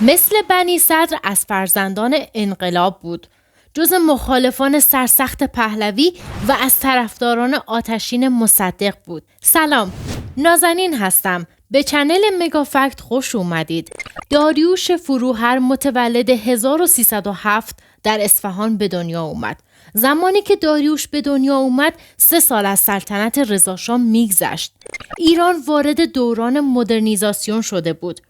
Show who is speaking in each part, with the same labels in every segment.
Speaker 1: مثل بنی صدر از فرزندان انقلاب بود. جز مخالفان سرسخت پهلوی و از طرفداران آتشین مصدق بود. سلام، نازنین هستم. به چنل مگافکت خوش اومدید. داریوش فروهر متولد 1307 در اصفهان به دنیا اومد. زمانی که داریوش به دنیا اومد 3 سال از سلطنت رضاشاه میگذشت. ایران وارد دوران مدرنیزاسیون شده بود.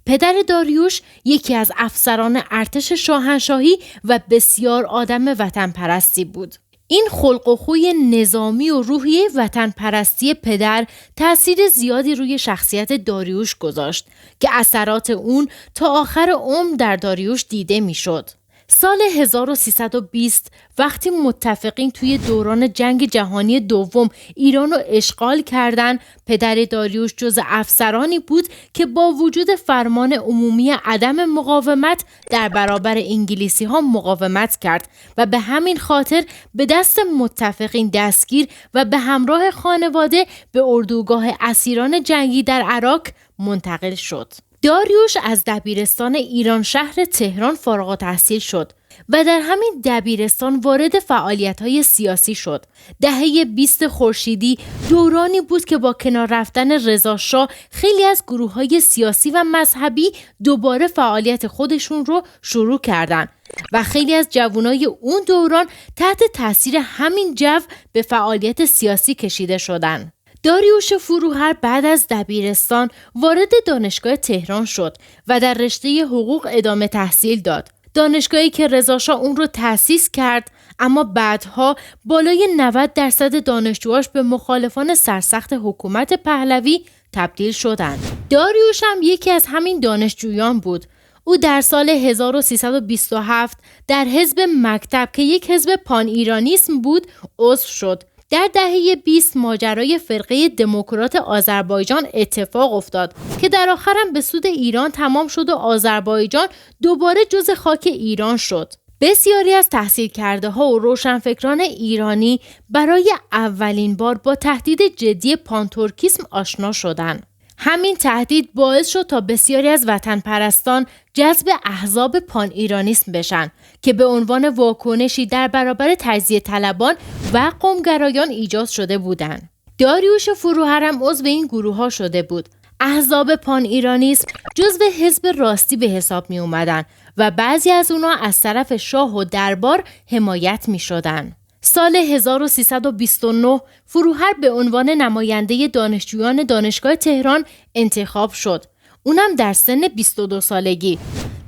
Speaker 1: پدر داریوش یکی از افسران ارتش شاهنشاهی و بسیار آدم وطن پرستی بود. این خلق و خوی نظامی و روحیه وطن پرستی پدر تأثیر زیادی روی شخصیت داریوش گذاشت که اثرات اون تا آخر عمر در داریوش دیده میشد. سال 1320 وقتی متفقین توی دوران جنگ جهانی دوم ایران رو اشغال کردن، پدر داریوش جز افسرانی بود که با وجود فرمان عمومی عدم مقاومت در برابر انگلیسی ها مقاومت کرد و به همین خاطر به دست متفقین دستگیر و به همراه خانواده به اردوگاه اسیران جنگی در عراق منتقل شد. داریوش از دبیرستان ایران شهر تهران فارغ التحصیل شد و در همین دبیرستان وارد فعالیت‌های سیاسی شد. دهه 20 خورشیدی دورانی بود که با کنار رفتن رضاشاه خیلی از گروه‌های سیاسی و مذهبی دوباره فعالیت خودشون رو شروع کردند و خیلی از جوانای اون دوران تحت تاثیر همین جو به فعالیت سیاسی کشیده شدند. داریوش فروهر بعد از دبیرستان وارد دانشگاه تهران شد و در رشته حقوق ادامه تحصیل داد. دانشگاهی که رضاشاه اون رو تأسیس کرد، اما بعدها بالای 90% دانشجوهاش به مخالفان سرسخت حکومت پهلوی تبدیل شدند. داریوش هم یکی از همین دانشجویان بود. او در سال 1327 در حزب مکتب که یک حزب پان ایرانیسم بود عضو شد. در دهه 20 ماجرای فرقه دموکرات آذربایجان اتفاق افتاد که در آخر هم به سود ایران تمام شد و آذربایجان دوباره جز خاک ایران شد. بسیاری از تحصیل کرده ها و روشنفکران ایرانی برای اولین بار با تهدید جدی پانتورکیسم آشنا شدند. همین تهدید باعث شد تا بسیاری از وطن پرستان جذب احزاب پان ایرانیسم بشن که به عنوان واکنشی در برابر تجزیه طلبان و قومگرایان ایجاد شده بودند. داریوش فروهر هم عضو این گروه ها شده بود. احزاب پان ایرانیسم جزو حزب راستی به حساب می اومدن و بعضی از اونا از طرف شاه و دربار حمایت می شدن. سال 1329 فروهر به عنوان نماینده دانشجویان دانشگاه تهران انتخاب شد. اونم در سن 22 سالگی.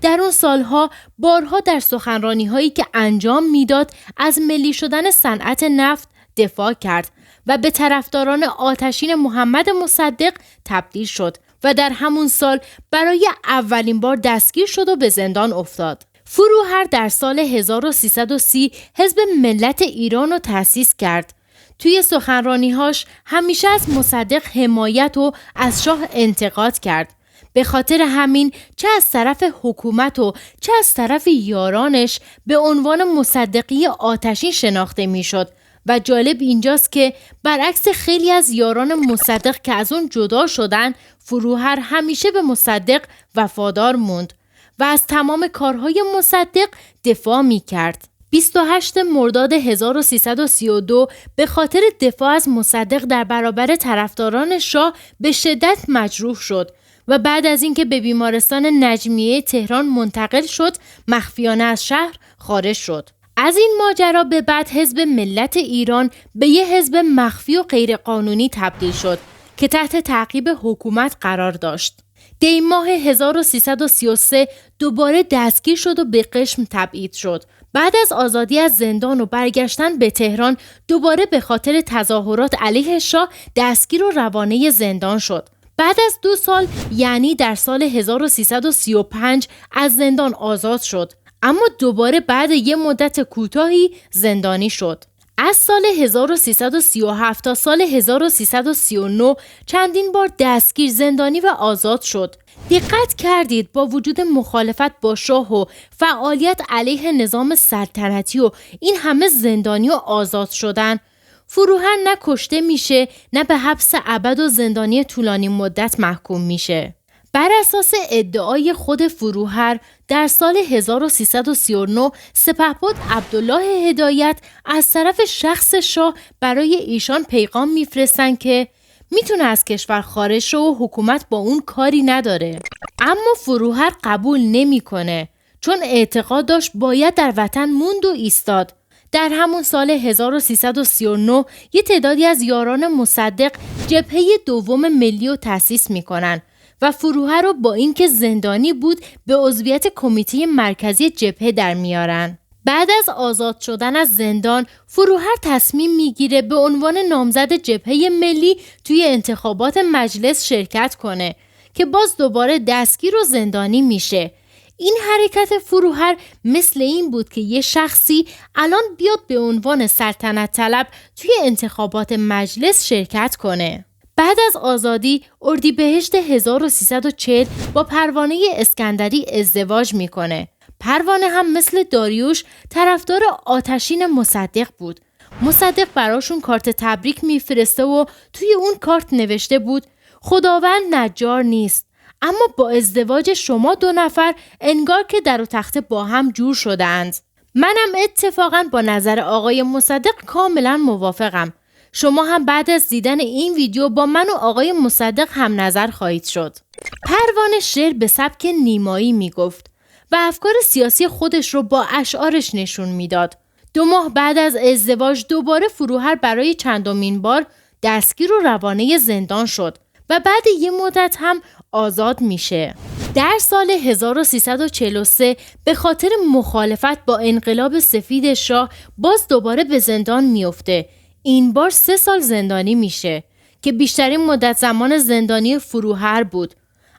Speaker 1: در اون سالها بارها در سخنرانی‌هایی که انجام میداد از ملی شدن صنعت نفت دفاع کرد و به طرفداران آتشین محمد مصدق تبدیل شد و در همون سال برای اولین بار دستگیر شد و به زندان افتاد. فروهر در سال 1330 حزب ملت ایران رو تأسیس کرد. توی سخنرانی‌هاش همیشه از مصدق حمایت و از شاه انتقاد کرد. به خاطر همین چه از طرف حکومت و چه از طرف یارانش به عنوان مصدقی آتشین شناخته میشد و جالب اینجاست که برعکس خیلی از یاران مصدق که از اون جدا شدن، فروهر همیشه به مصدق وفادار موند و از تمام کارهای مصدق دفاع می کرد. 28 مرداد 1332 به خاطر دفاع از مصدق در برابر طرفداران شاه به شدت مجروح شد و بعد از اینکه به بیمارستان نجمیه تهران منتقل شد، مخفیانه از شهر خارج شد. از این ماجرا به بعد حزب ملت ایران به یه حزب مخفی و غیرقانونی تبدیل شد که تحت تعقیب حکومت قرار داشت. دی ماه 1333 دوباره دستگیر شد و به قشم تبعید شد. بعد از آزادی از زندان و برگشتن به تهران دوباره به خاطر تظاهرات علیه شاه دستگیر و روانه زندان شد. بعد از 2 سال یعنی در سال 1335 از زندان آزاد شد، اما دوباره بعد یه مدت کوتاهی زندانی شد. از سال 1337 تا سال 1339 چندین بار دستگیر، زندانی و آزاد شد. دقت کردید با وجود مخالفت با شاه و فعالیت علیه نظام سلطنتی و این همه زندانی و آزاد شدن، فروهر نه کشته میشه نه به حبس ابد و زندانی طولانی مدت محکوم میشه. بر اساس ادعای خود فروهر در سال 1339 سپهبد عبدالله هدایت از طرف شخص شاه برای ایشان پیغام میفرستند که میتونه از کشور خارج شه و حکومت با اون کاری نداره. اما فروهر قبول نمیکنه چون اعتقاد داشت باید در وطن موند و ایستاد. در همون سال 1339 یه تعدادی از یاران مصدق جبهه دوم ملی رو تأسیس میکنن و فروهر رو با اینکه زندانی بود به عضویت کمیته مرکزی جبهه در میارن. بعد از آزاد شدن از زندان فروهر تصمیم میگیره به عنوان نامزد جبهه ملی توی انتخابات مجلس شرکت کنه که باز دوباره دستگیر و زندانی میشه. این حرکت فروهر مثل این بود که یه شخصی الان بیاد به عنوان سلطنت طلب توی انتخابات مجلس شرکت کنه. بعد از آزادی اردیبهشت 1340 با پروانه اسکندری ازدواج میکنه. پروانه هم مثل داریوش طرفدار آتشین مصدق بود. مصدق براشون کارت تبریک میفرسته و توی اون کارت نوشته بود خداوند نجار نیست، اما با ازدواج شما دو نفر انگار که در و تخته با هم جور شده‌اند. منم اتفاقاً با نظر آقای مصدق کاملا موافقم. شما هم بعد از دیدن این ویدیو با من و آقای مصدق هم نظر خواهید شد. پروانه شعر به سبک نیمایی میگفت و افکار سیاسی خودش رو با اشعارش نشون میداد. 2 ماه بعد از ازدواج دوباره فروهر برای چندمین بار دستگیر و روانه زندان شد و بعد یه مدت هم آزاد میشه. در سال 1343 به خاطر مخالفت با انقلاب سفید شاه باز دوباره به زندان میفته. این بار 3 سال زندانی میشه که بیشترین مدت زمان زندانی فروهر بود.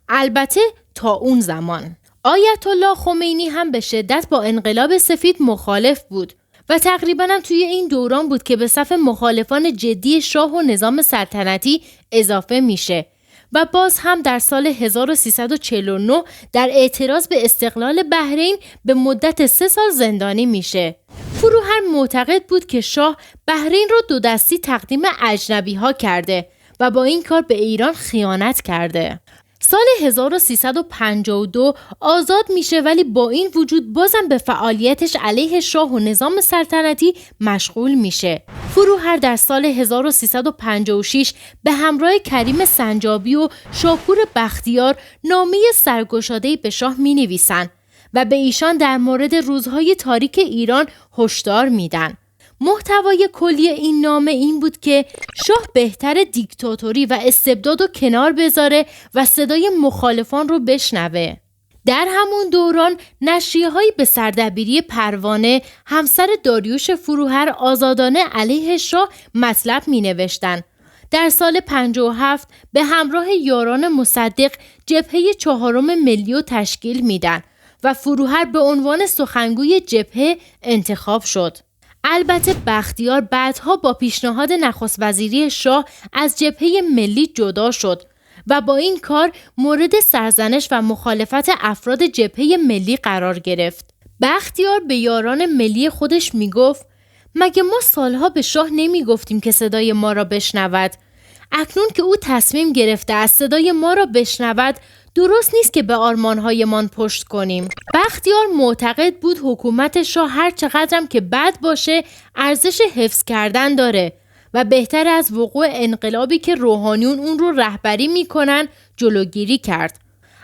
Speaker 1: البته تا اون زمان آیت الله خمینی هم به شدت با انقلاب سفید مخالف بود و تقریباً هم توی این دوران بود که به صف مخالفان جدی شاه و نظام سلطنتی اضافه میشه و باز هم در سال 1349 در اعتراض به استقلال بحرین به مدت 3 سال زندانی میشه. فروهر معتقد بود که شاه بحرین رو 2 دستی تقدیم اجنبی ها کرده و با این کار به ایران خیانت کرده. سال 1352 آزاد میشه ولی با این وجود بازم به فعالیتش علیه شاه و نظام سلطنتی مشغول میشه. فروهر در سال 1356 به همراه کریم سنجابی و شاپور بختیار نامه سرگشاده‌ای به شاه مینویسن و به ایشان در مورد روزهای تاریک ایران هشدار میدن. محتوای کلی این نامه این بود که شاه بهتر دیکتاتوری و استبداد رو کنار بذاره و صدای مخالفان رو بشنوه. در همون دوران نشریه‌هایی به سردبیری پروانه همسر داریوش فروهر آزادانه علیه شاه مطلب می‌نوشتن. در سال 57 به همراه یاران مصدق جبهه 4 ملی رو تشکیل میدن و فروهر به عنوان سخنگوی جبهه انتخاب شد. البته بختیار بعدها با پیشنهاد نخست وزیری شاه از جبهه ملی جدا شد و با این کار مورد سرزنش و مخالفت افراد جبهه ملی قرار گرفت. بختیار به یاران ملی خودش میگفت مگه ما سالها به شاه نمیگفتیم که صدای ما را بشنود؟ اکنون که او تصمیم گرفته از صدای ما را بشنود درست نیست که به آرمانهایمان پشت کنیم. بختیار معتقد بود حکومت شاه هر چقدرم که بد باشه ارزش حفظ کردن داره و بهتر از وقوع انقلابی که روحانیون اون رو رهبری میکنن جلوگیری کرد.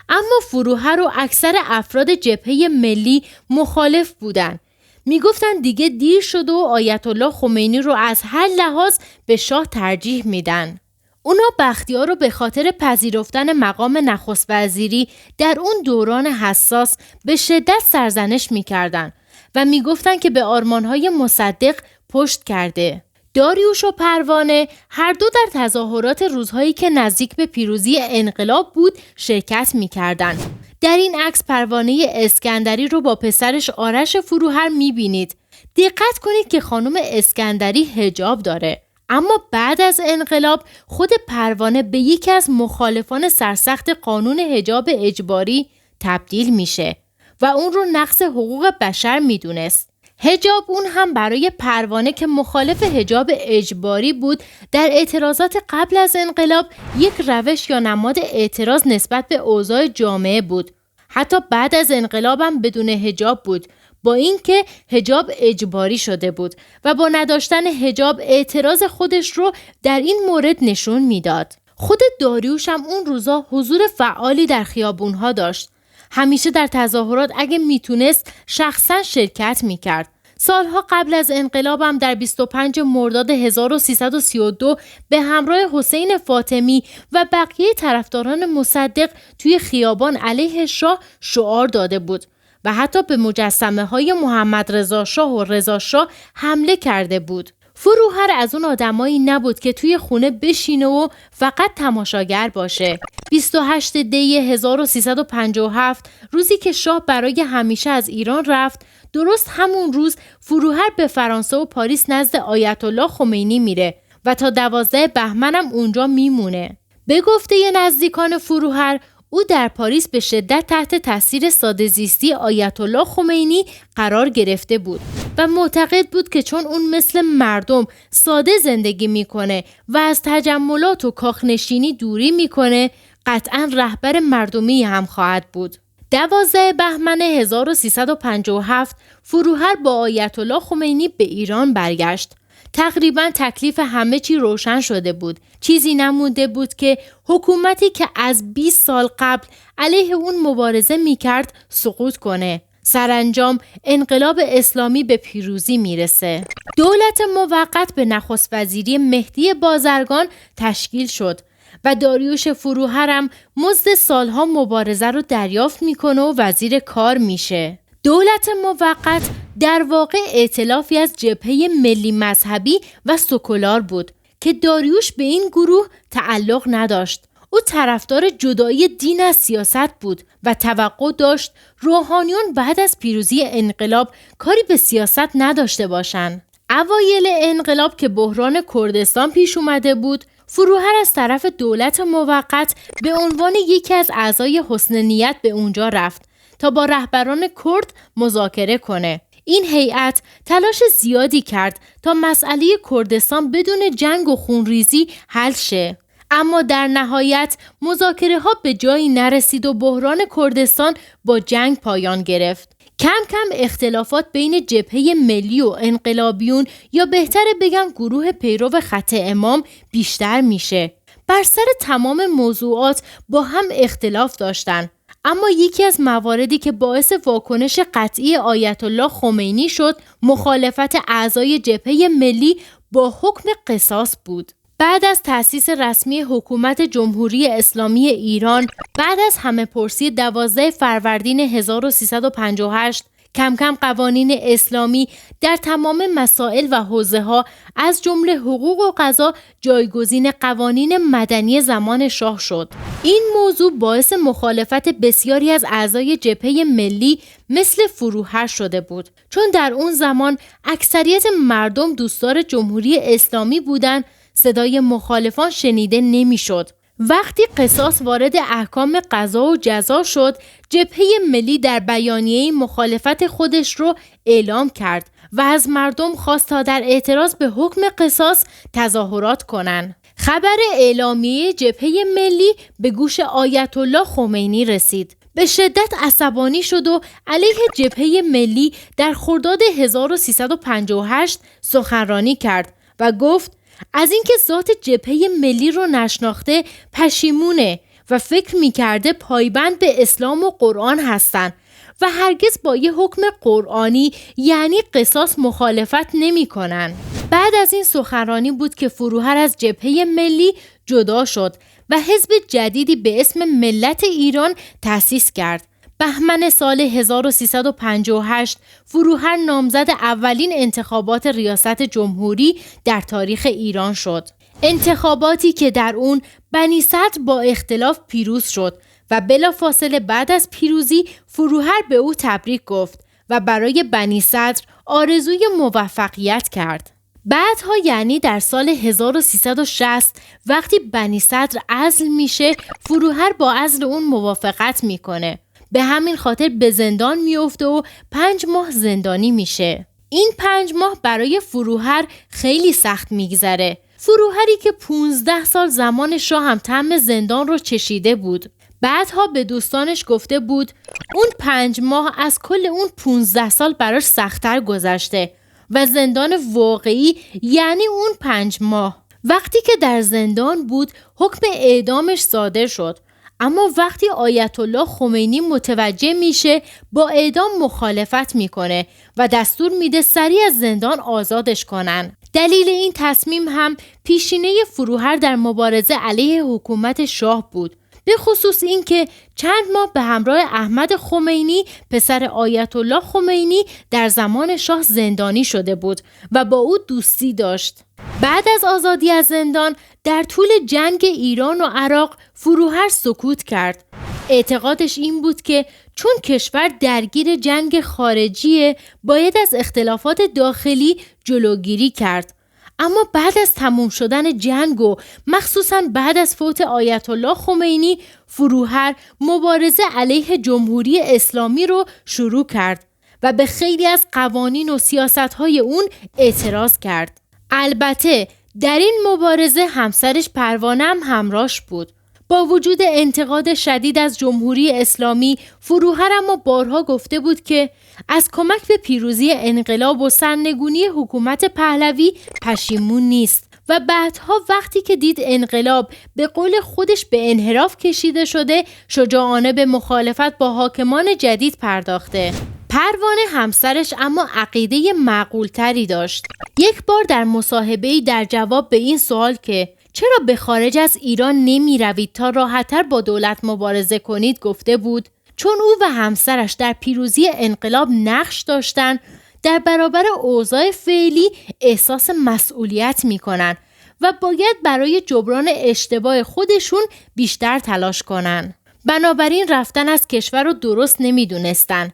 Speaker 1: اما فروهر و اکثر افراد جبهه ملی مخالف بودن. میگفتن دیگه دیر شده و آیت الله خمینی رو از هر لحاظ به شاه ترجیح میدن. اونا بختیار رو به خاطر پذیرفتن مقام نخست وزیری در اون دوران حساس به شدت سرزنش میکردن و میگفتن که به آرمانهای مصدق پشت کرده. داریوش و پروانه هر دو در تظاهرات روزهایی که نزدیک به پیروزی انقلاب بود شرکت میکردن. در این عکس پروانه اسکندری رو با پسرش آرش فروهر میبینید. دقت کنید که خانم اسکندری حجاب داره. اما بعد از انقلاب خود پروانه به یکی از مخالفان سرسخت قانون حجاب اجباری تبدیل میشه و اون رو نقض حقوق بشر میدونست. حجاب اون هم برای پروانه که مخالف حجاب اجباری بود در اعتراضات قبل از انقلاب یک روش یا نماد اعتراض نسبت به اوضاع جامعه بود. حتی بعد از انقلاب هم بدون حجاب بود، با اینکه حجاب اجباری شده بود و با نداشتن حجاب اعتراض خودش رو در این مورد نشون میداد. خود داریوش هم اون روزا حضور فعالی در خیابونها داشت. همیشه در تظاهرات اگه میتونست شخصا شرکت میکرد. سالها قبل از انقلابم در 25 مرداد 1332 به همراه حسین فاطمی و بقیه طرفداران مصدق توی خیابان علیه شاه شعار داده بود و حتی به مجسمه های محمد رضا شاه و رضا شاه حمله کرده بود. فروهر از اون آدمایی نبود که توی خونه بشینه و فقط تماشاگر باشه. 28 دی 1357 روزی که شاه برای همیشه از ایران رفت، درست همون روز فروهر به فرانسه و پاریس نزد آیت الله خمینی میره و تا 12 بهمن هم اونجا میمونه. به گفته نزدیکان فروهر، او در پاریس به شدت تحت تاثیر ساده‌زیستی آیت الله خمینی قرار گرفته بود و معتقد بود که چون اون مثل مردم ساده زندگی میکنه و از تجملات و کاخنشینی دوری میکنه، قطعاً رهبر مردمی هم خواهد بود. 12 بهمن 1357 فروهر با آیت الله خمینی به ایران برگشت. تقریباً تکلیف همه چی روشن شده بود. چیزی نمونده بود که حکومتی که از 20 سال قبل علیه اون مبارزه میکرد سقوط کنه. سرانجام انقلاب اسلامی به پیروزی میرسه. دولت موقت به نخست وزیری مهدی بازرگان تشکیل شد و داریوش فروهر هم مزد سالها مبارزه رو دریافت میکنه و وزیر کار میشه. دولت موقت در واقع ائتلافی از جبهه ملی مذهبی و سکولار بود که داریوش به این گروه تعلق نداشت. او طرفدار جدایی دین از سیاست بود و توقع داشت روحانیون بعد از پیروزی انقلاب کاری به سیاست نداشته باشند. اوایل انقلاب که بحران کردستان پیش اومده بود، فروهر از طرف دولت موقت به عنوان یکی از اعضای حسن نیت به اونجا رفت تا با رهبران کرد مذاکره کنه. این هیئت تلاش زیادی کرد تا مسئله کردستان بدون جنگ و خونریزی حل شه، اما در نهایت مذاکره ها به جایی نرسید و بحران کردستان با جنگ پایان گرفت. کم کم اختلافات بین جبهه ملی و انقلابیون، یا بهتره بگم گروه پیرو خط امام، بیشتر میشه. بر سر تمام موضوعات با هم اختلاف داشتن، اما یکی از مواردی که باعث واکنش قطعی آیت الله خمینی شد مخالفت اعضای جبهه ملی با حکم قصاص بود. بعد از تأسیس رسمی حکومت جمهوری اسلامی ایران، بعد از همه‌پرسی 12 فروردین 1358، کم کم قوانین اسلامی در تمام مسائل و حوزه‌ها از جمله حقوق و قضا جایگزین قوانین مدنی زمان شاه شد. این موضوع باعث مخالفت بسیاری از اعضای جبهه ملی مثل فروهر شده بود، چون در اون زمان اکثریت مردم دوستدار جمهوری اسلامی بودند. صدای مخالفان شنیده نمیشد. وقتی قصاص وارد احکام قضا و جزا شد، جبهه ملی در بیانیه مخالفت خودش رو اعلام کرد و از مردم خواست تا در اعتراض به حکم قصاص تظاهرات کنند. خبر اعلامیه جبهه ملی به گوش آیت الله خمینی رسید. به شدت عصبانی شد و علیه جبهه ملی در خرداد 1358 سخنرانی کرد و گفت از اینکه ذات جبهه ملی رو نشناخته پشیمونه و فکر میکرده پایبند به اسلام و قرآن هستن و هرگز با یه حکم قرآنی یعنی قصاص مخالفت نمی کنن. بعد از این سخنرانی بود که فروهر از جبهه ملی جدا شد و حزب جدیدی به اسم ملت ایران تأسیس کرد. بهمن سال 1358 فروهر نامزد اولین انتخابات ریاست جمهوری در تاریخ ایران شد. انتخاباتی که در اون بنی صدر با اختلاف پیروز شد و بلافاصله بعد از پیروزی فروهر به او تبریک گفت و برای بنی صدر آرزوی موفقیت کرد. بعدها یعنی در سال 1360 وقتی بنی صدر عزل میشه، فروهر با عزل اون موافقت میکنه. به همین خاطر به زندان میفته و 5 ماه زندانی میشه. این 5 ماه برای فروهر خیلی سخت میگذره. فروهری که 15 سال زمان شاه هم طعم زندان رو چشیده بود. بعدها به دوستانش گفته بود اون 5 ماه از کل اون 15 سال براش سخت‌تر گذشته و زندان واقعی یعنی اون 5 ماه. وقتی که در زندان بود حکم اعدامش صادر شد، اما وقتی آیت الله خمینی متوجه میشه با اعدام مخالفت میکنه و دستور میده سریع از زندان آزادش کنن. دلیل این تصمیم هم پیشینه فروهر در مبارزه علیه حکومت شاه بود، به خصوص این که چند ماه به همراه احمد خمینی پسر آیت الله خمینی در زمان شاه زندانی شده بود و با او دوستی داشت. بعد از آزادی از زندان در طول جنگ ایران و عراق فروهر سکوت کرد. اعتقادش این بود که چون کشور درگیر جنگ خارجیه باید از اختلافات داخلی جلوگیری کرد. اما بعد از تموم شدن جنگ و مخصوصاً بعد از فوت آیت الله خمینی فروهر مبارزه علیه جمهوری اسلامی رو شروع کرد و به خیلی از قوانین و سیاست‌های اون اعتراض کرد. البته در این مبارزه همسرش پروانه هم همراهش بود. با وجود انتقاد شدید از جمهوری اسلامی فروهر اما بارها گفته بود که از کمک به پیروزی انقلاب و سرنگونی حکومت پهلوی پشیمون نیست و بعدها وقتی که دید انقلاب به قول خودش به انحراف کشیده شده شجاعانه به مخالفت با حاکمان جدید پرداخته. پروانه همسرش اما عقیده معقولتری داشت. یک بار در مصاحبه‌ای در جواب به این سوال که چرا به خارج از ایران نمی روید تا راحت‌تر با دولت مبارزه کنید گفته بود چون او و همسرش در پیروزی انقلاب نقش داشتن، در برابر اوضاع فعلی احساس مسئولیت می‌کنند و باید برای جبران اشتباه خودشون بیشتر تلاش کنن. بنابراین رفتن از کشور رو درست نمی‌دونستن.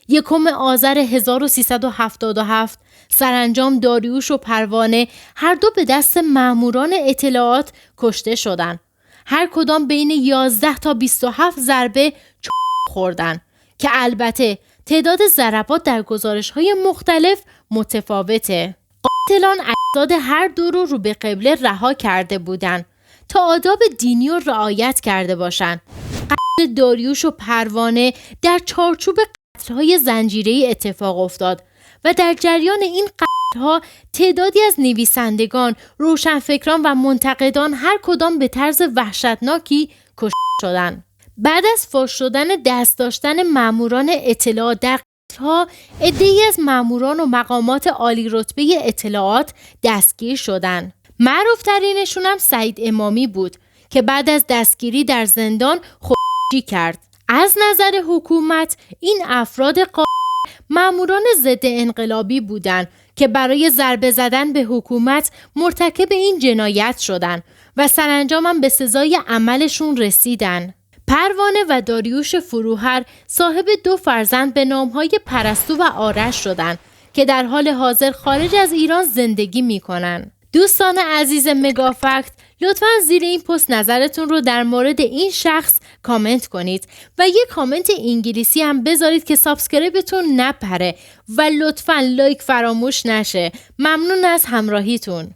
Speaker 1: 1 آذر 1377 سرانجام داریوش و پروانه هر دو به دست ماموران اطلاعات کشته شدند. هر کدام بین 11 تا 27 ضربه خوردن که البته تعداد ضربات در گزارش‌های مختلف متفاوته. قاتلان اجساد هر دو رو به قبله رها کرده بودند تا آداب دینی رو رعایت کرده باشند. قتل داریوش و پروانه در چارچوب قتل‌های زنجیره‌ای اتفاق افتاد و در جریان این قتل‌ها تعدادی از نویسندگان، روشنفکران و منتقدان هر کدام به طرز وحشتناکی کشته شدند. بعد از فاش شدن دست داشتن ماموران اطلاعات در قتل‌ها، عده‌ای از ماموران و مقامات عالی رتبه اطلاعات دستگیر شدند. معروف‌ترینشون هم سعید امامی بود که بعد از دستگیری در زندان خودکشی کرد. از نظر حکومت این افراد ماموران ضد انقلابی بودند که برای ضربه زدن به حکومت مرتکب این جنایت شدند و سرانجام هم به سزای عملشون رسیدن. پروانه و داریوش فروهر صاحب 2 فرزند به نامهای پرستو و آرش شدند که در حال حاضر خارج از ایران زندگی میکنن. دوستان عزیز مگافکت، لطفاً زیر این پست نظرتون رو در مورد این شخص کامنت کنید و یک کامنت انگلیسی هم بذارید که سابسکرایبتون نپره و لطفاً لایک فراموش نشه. ممنون از همراهیتون.